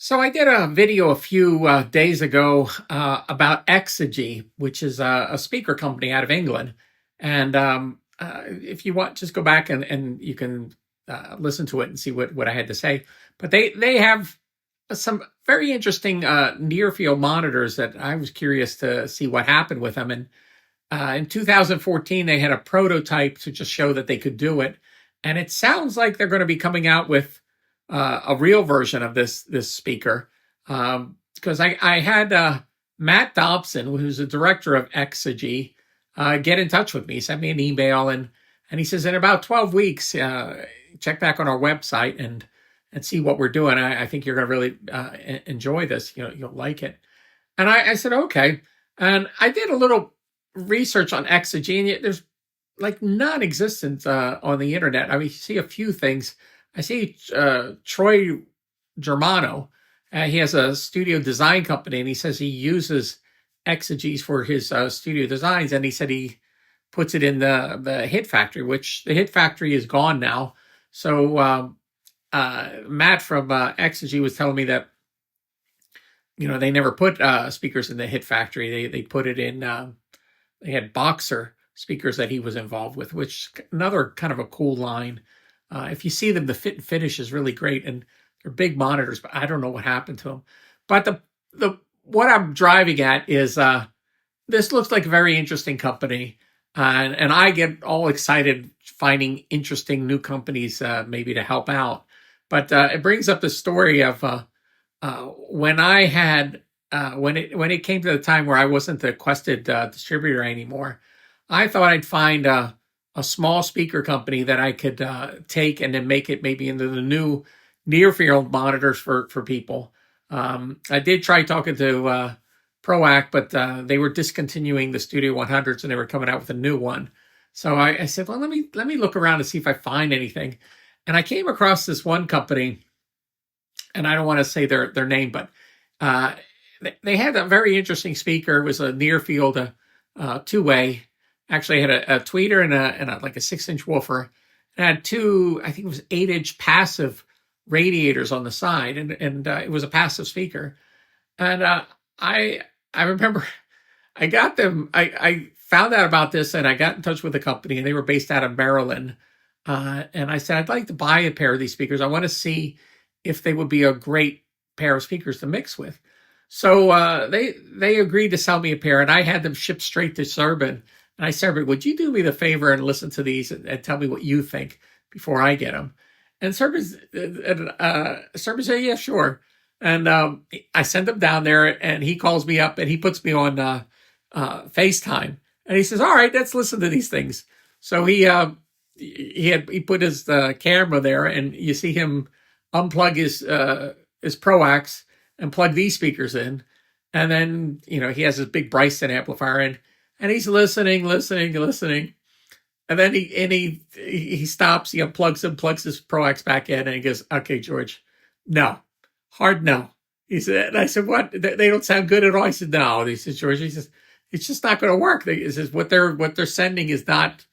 So I did a video a few days ago about Exigy, which is a speaker company out of England. And if you want, just go back and you can listen to it and see what I had to say. But they have some very interesting near field monitors that I was curious to see what happened with them. And in 2014, they had a prototype to just show that they could do it. And it sounds like they're going to be coming out with a real version of this speaker. Because I had Matt Dobson, who's the director of Exigy, get in touch with me. He sent me an email and he says in about 12 weeks, check back on our website and see what we're doing. I think you're going to really enjoy this. You'll like it. And I said okay. And I did a little research on Exigy, and there's like non-existent on the internet. I mean, you see a few things. I see Troy Germano. He has a studio design company, and he says he uses Exigys for his studio designs. And he said he puts it in the Hit Factory, which the Hit Factory is gone now. So Matt from Exigy was telling me that they never put speakers in the Hit Factory. They put it in. They had Boxer speakers that he was involved with, which another kind of a cool line. If you see them, the fit and finish is really great, and they're big monitors. But I don't know what happened to them. But the what I'm driving at is this looks like a very interesting company, and I get all excited finding interesting new companies maybe to help out. But it brings up the story of when I had when it came to the time where I wasn't the Quested distributor anymore. I thought I'd find a small speaker company that I could take and then make it maybe into the new near field monitors for people. I did try talking to Proac, but they were discontinuing the Studio 100s and they were coming out with a new one. So I said, well, let me look around and see if I find anything. And I came across this one company, and I don't want to say their name, but they had a very interesting speaker. It was a near field two-way. Actually, had a tweeter and a like a 6-inch woofer. It had two, I think it was 8-inch passive radiators on the side, and it was a passive speaker. And I remember I got them. I found out about this, and I got in touch with the company, and they were based out of Maryland. And I said, I'd like to buy a pair of these speakers. I want to see if they would be a great pair of speakers to mix with. So they agreed to sell me a pair, and I had them shipped straight to Serban. And I said, would you do me the favor and listen to these and tell me what you think before I get them? And Serban said, yeah, sure. And I sent him down there, and he calls me up, and he puts me on FaceTime. And he says, all right, let's listen to these things. So he put his camera there, and you see him unplug his Proax and plug these speakers in. And then, he has his big Bryson amplifier in. And he's listening. And then he stops, he unplugs him, plugs his Proax back in, and he goes, okay, George, no. Hard no. He said, and I said, what? They don't sound good at all. He said, no. He says, George, he says, it's just not going to work. He says, what they're sending is not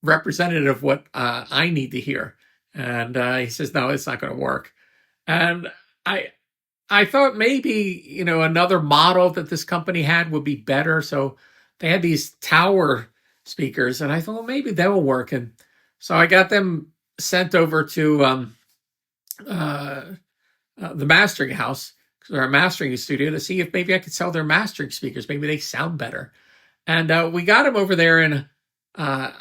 representative of what I need to hear. And he says, no, it's not going to work. And I thought maybe, another model that this company had would be better. So they had these tower speakers, and I thought, well, maybe that will work. And so I got them sent over to the mastering house, or a mastering studio, to see if maybe I could sell their mastering speakers. Maybe they sound better. And we got them over there, and Tom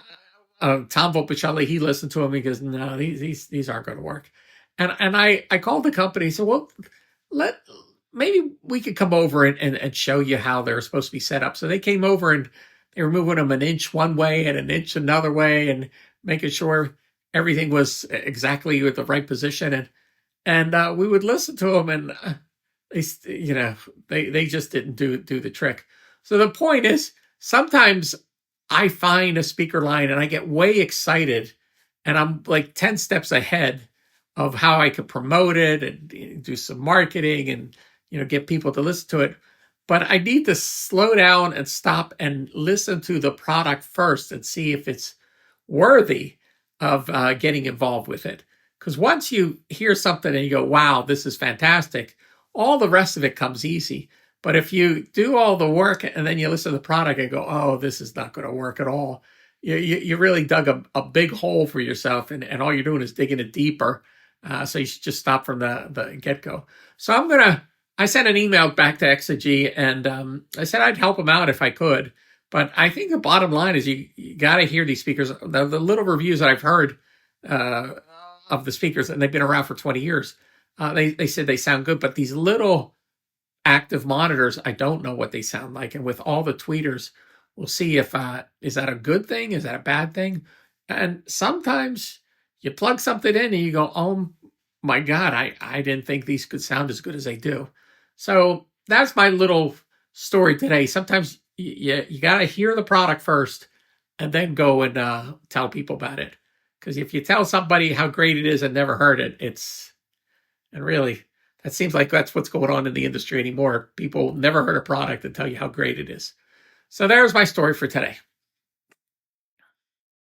Volpicelli, he listened to them. He goes, no, these aren't going to work. And I called the company and said, well, maybe we could come over and show you how they're supposed to be set up. So they came over, and they were moving them an inch one way and an inch another way, and making sure everything was exactly with the right position. And we would listen to them, and they just didn't do the trick. So the point is, sometimes I find a speaker line and I get way excited, and I'm like 10 steps ahead of how I could promote it and do some marketing and get people to listen to it. But I need to slow down and stop and listen to the product first and see if it's worthy of getting involved with it. Because once you hear something and you go, wow, this is fantastic, all the rest of it comes easy. But if you do all the work and then you listen to the product and go, oh, this is not going to work at all, you really dug a big hole for yourself, and all you're doing is digging it deeper. So you should just stop from the get-go. So I sent an email back to Exigy, and I said I'd help them out if I could. But I think the bottom line is you got to hear these speakers. The little reviews that I've heard of the speakers, and they've been around for 20 years, they said they sound good. But these little active monitors, I don't know what they sound like. And with all the tweeters, we'll see if is that a good thing? Is that a bad thing? And sometimes you plug something in and you go, oh my God, I didn't think these could sound as good as they do. So that's my little story today. Sometimes you got to hear the product first and then go and tell people about it. Because if you tell somebody how great it is and never heard it, and really, that seems like that's what's going on in the industry anymore. People never heard a product and tell you how great it is. So there's my story for today.